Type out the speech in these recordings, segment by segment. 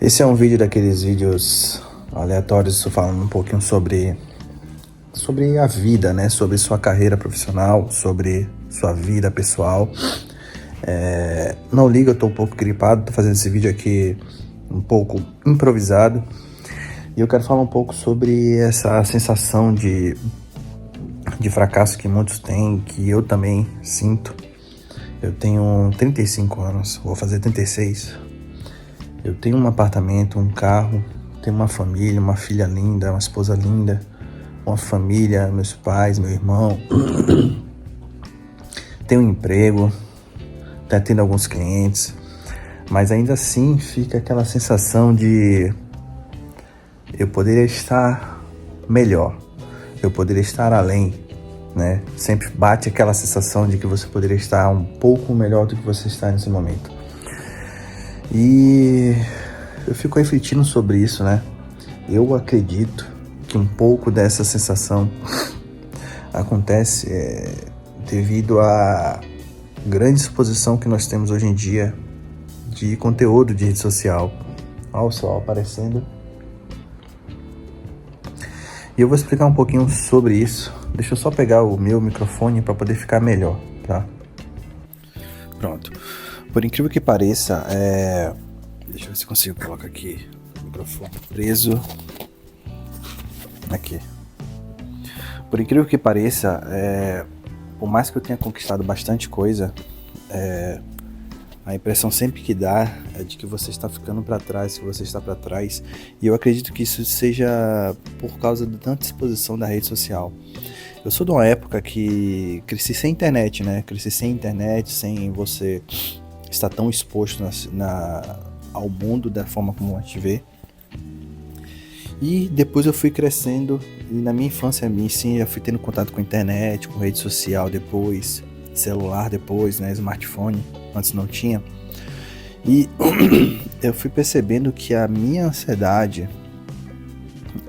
Esse é um vídeo daqueles vídeos aleatórios falando um pouquinho sobre a vida, né? Sobre sua carreira profissional, sobre sua vida pessoal. Não liga, eu tô um pouco gripado, tô fazendo esse vídeo aqui um pouco improvisado. E eu quero falar um pouco sobre essa sensação de fracasso que muitos têm, que eu também sinto. Eu tenho 35 anos, vou fazer 36. Eu tenho um apartamento, um carro, tenho uma família, uma filha linda, uma esposa linda, uma família, meus pais, meu irmão. Tenho um emprego, tá tendo alguns clientes, mas ainda assim fica aquela sensação de eu poderia estar melhor, eu poderia estar além, né? Sempre bate aquela sensação de que você poderia estar um pouco melhor do que você está nesse momento. E eu fico refletindo sobre isso, né? Eu acredito que um pouco dessa sensação acontece devido à grande exposição que nós temos hoje em dia de conteúdo de rede social. Olha o sol aparecendo. E eu vou explicar um pouquinho sobre isso. Deixa eu só pegar o meu microfone para poder ficar melhor, tá? Pronto. Por incrível que pareça, deixa eu ver se consigo colocar aqui o microfone preso. Aqui. Por incrível que pareça, por mais que eu tenha conquistado bastante coisa, a impressão sempre que dá é de que você está ficando para trás, que você está para trás. E eu acredito que isso seja por causa de tanta exposição da rede social. Eu sou de uma época que cresci sem internet, né? Cresci sem internet, sem você estar tão exposto ao mundo da forma como a gente vê. E depois eu fui crescendo, e na minha infância, sim, eu fui tendo contato com internet, com rede social depois, celular depois, né, smartphone, antes não tinha. E eu fui percebendo que a minha ansiedade,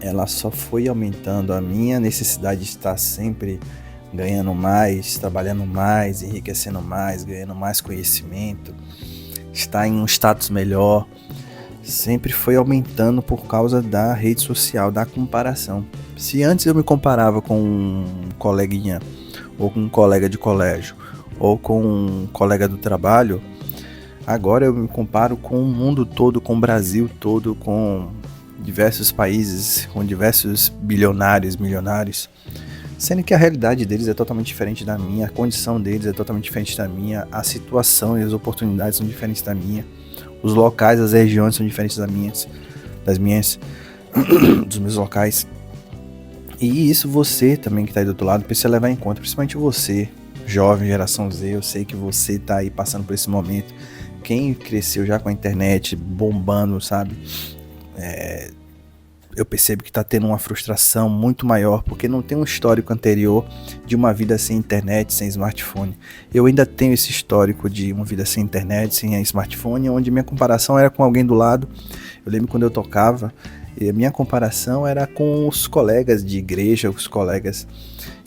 ela só foi aumentando, a minha necessidade de estar sempre ganhando mais, trabalhando mais, enriquecendo mais, ganhando mais conhecimento, estar em um status melhor, sempre foi aumentando por causa da rede social, da comparação. Se antes eu me comparava com um coleguinha, ou com um colega de colégio, ou com um colega do trabalho, agora eu me comparo com o mundo todo, com o Brasil todo, com diversos países, com diversos bilionários, milionários, sendo que a realidade deles é totalmente diferente da minha, a condição deles é totalmente diferente da minha, a situação e as oportunidades são diferentes da minha, os locais, as regiões são diferentes das minhas, dos meus locais. E isso você também que está aí do outro lado precisa levar em conta, principalmente você, jovem, geração Z, eu sei que você está aí passando por esse momento. Quem cresceu já com a internet bombando, sabe? Eu percebo que está tendo uma frustração muito maior, porque não tem um histórico anterior de uma vida sem internet, sem smartphone. Eu ainda tenho esse histórico de uma vida sem internet, sem smartphone, onde minha comparação era com alguém do lado. Eu lembro quando eu tocava, e a minha comparação era com os colegas de igreja, os colegas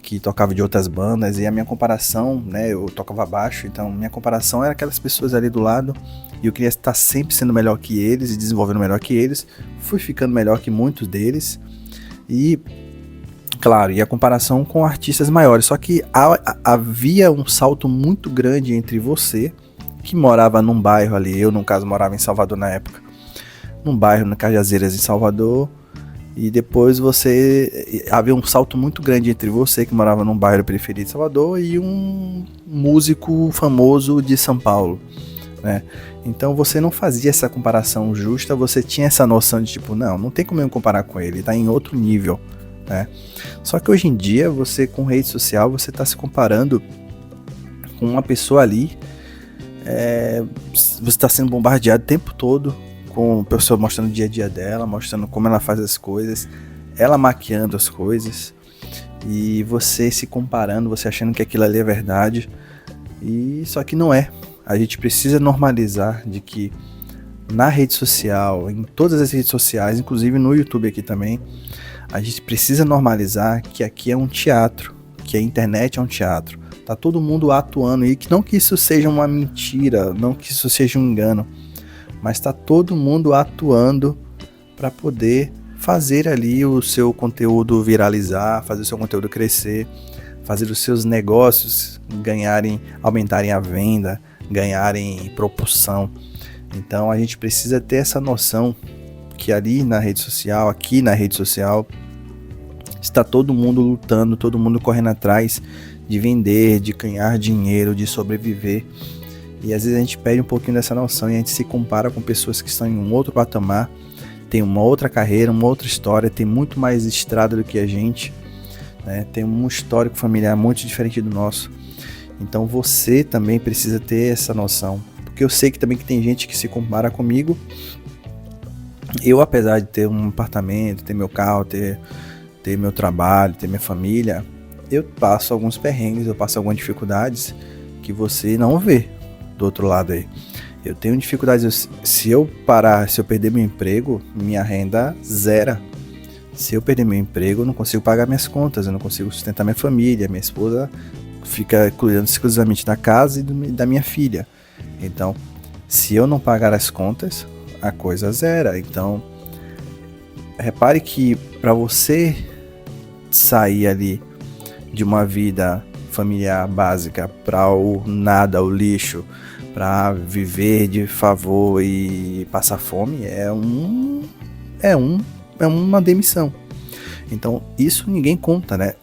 que tocavam de outras bandas, e a minha comparação, né, eu tocava baixo, então minha comparação era aquelas pessoas ali do lado, e eu queria estar sempre sendo melhor que eles e desenvolvendo melhor que eles. Fui ficando melhor que muitos deles, e claro, e a comparação com artistas maiores, só que havia um salto muito grande entre você, que morava num bairro ali, eu no caso morava em Salvador na época, num bairro na Cajazeiras em Salvador, e depois havia um salto muito grande entre você que morava num bairro periférico de Salvador e um músico famoso de São Paulo, né? Então você não fazia essa comparação justa, você tinha essa noção de tipo, não tem como eu comparar com ele, tá em outro nível, né? Só que hoje em dia, você com rede social, você tá se comparando com uma pessoa ali, você tá sendo bombardeado o tempo todo com a pessoa mostrando o dia a dia dela, mostrando como ela faz as coisas, ela maquiando as coisas, e você se comparando, você achando que aquilo ali é verdade, e só que não é. A gente precisa normalizar de que na rede social, em todas as redes sociais, inclusive no YouTube aqui também, a gente precisa normalizar que aqui é um teatro, que a internet é um teatro. Tá todo mundo atuando, e que não que isso seja uma mentira, não que isso seja um engano, mas está todo mundo atuando para poder fazer ali o seu conteúdo viralizar, fazer o seu conteúdo crescer, fazer os seus negócios aumentarem a venda, ganharem propulsão. Então a gente precisa ter essa noção que ali na rede social, aqui na rede social, está todo mundo lutando, todo mundo correndo atrás de vender, de ganhar dinheiro, de sobreviver. E às vezes a gente perde um pouquinho dessa noção e a gente se compara com pessoas que estão em um outro patamar, tem uma outra carreira, uma outra história, tem muito mais estrada do que a gente, né? Tem um histórico familiar muito diferente do nosso. Então você também precisa ter essa noção, porque eu sei que também que tem gente que se compara comigo. Eu, apesar de ter um apartamento, ter meu carro, ter meu trabalho, ter minha família, eu passo alguns perrengues, eu passo algumas dificuldades que você não vê do outro lado aí. Eu tenho dificuldades, se eu perder meu emprego, minha renda zera. Se eu perder meu emprego, eu não consigo pagar minhas contas, eu não consigo sustentar minha família, minha esposa fica cuidando exclusivamente da casa e da minha filha. Então, se eu não pagar as contas, a coisa zera. Então, repare que para você sair ali de uma vida familiar básica para o nada, o lixo, para viver de favor e passar fome, é uma demissão. Então isso ninguém conta, né?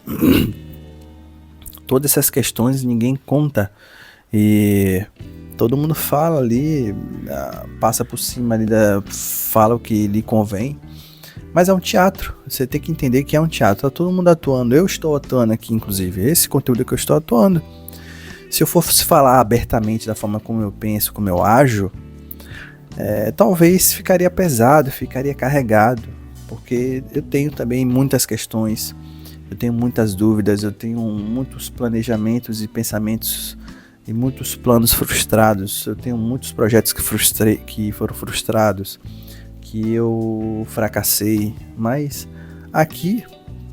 Todas essas questões ninguém conta e todo mundo fala ali, passa por cima ali, fala o que lhe convém. Mas é um teatro, você tem que entender que é um teatro, tá todo mundo atuando, eu estou atuando aqui inclusive, esse conteúdo que eu estou atuando. Se eu fosse falar abertamente da forma como eu penso, como eu ajo, talvez ficaria pesado, ficaria carregado, porque eu tenho também muitas questões, eu tenho muitas dúvidas, eu tenho muitos planejamentos e pensamentos e muitos planos frustrados, eu tenho muitos projetos que foram frustrados, que eu fracassei, mas aqui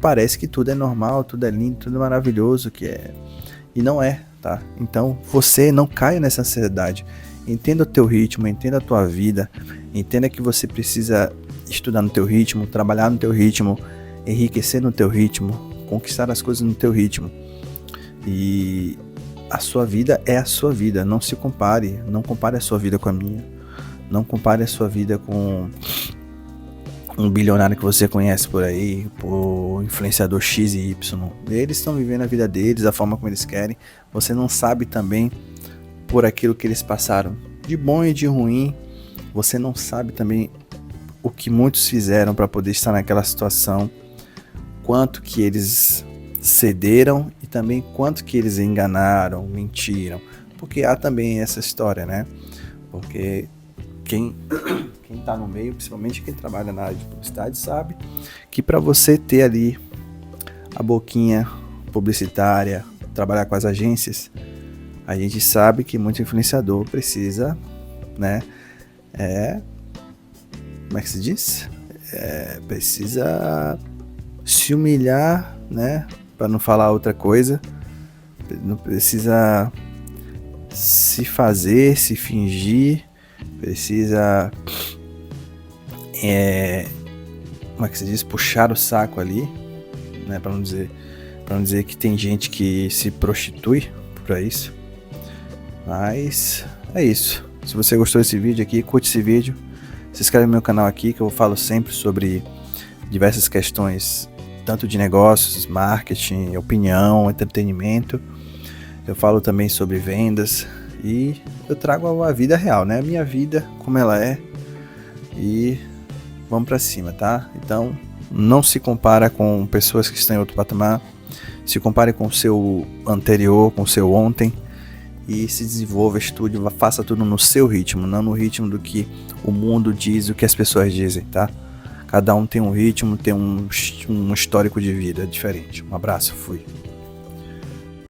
parece que tudo é normal, tudo é lindo, tudo é maravilhoso, e não é, tá? Então você não caia nessa ansiedade, entenda o teu ritmo, entenda a tua vida, entenda que você precisa estudar no teu ritmo, trabalhar no teu ritmo, enriquecer no teu ritmo, conquistar as coisas no teu ritmo, e a sua vida é a sua vida, não se compare, não compare a sua vida com a minha. Não compare a sua vida com um bilionário que você conhece por aí, por influenciador X e Y. Eles estão vivendo a vida deles, da forma como eles querem. Você não sabe também por aquilo que eles passaram, de bom e de ruim. Você não sabe também o que muitos fizeram para poder estar naquela situação, quanto que eles cederam e também quanto que eles enganaram, mentiram. Porque há também essa história, né? Porque quem está no meio, principalmente quem trabalha na área de publicidade, sabe que para você ter ali a boquinha publicitária, trabalhar com as agências, a gente sabe que muito influenciador precisa, né? Como é que se diz? Precisa se humilhar, né? Para não falar outra coisa. Não precisa se fazer, se fingir. Precisa, como é que se diz, puxar o saco ali, né, para não dizer que tem gente que se prostitui para isso. Mas é isso. Se você gostou desse vídeo aqui, curte esse vídeo, se inscreve no meu canal aqui, que eu falo sempre sobre diversas questões, tanto de negócios, marketing, opinião, entretenimento. Eu falo também sobre vendas. E eu trago a vida real, né? A minha vida, como ela é. E vamos pra cima, tá? Então, não se compara com pessoas que estão em outro patamar. Se compare com o seu anterior, com o seu ontem. E se desenvolva, estude, faça tudo no seu ritmo. Não no ritmo do que o mundo diz, o que as pessoas dizem, tá? Cada um tem um ritmo, tem um histórico de vida diferente. Um abraço, fui.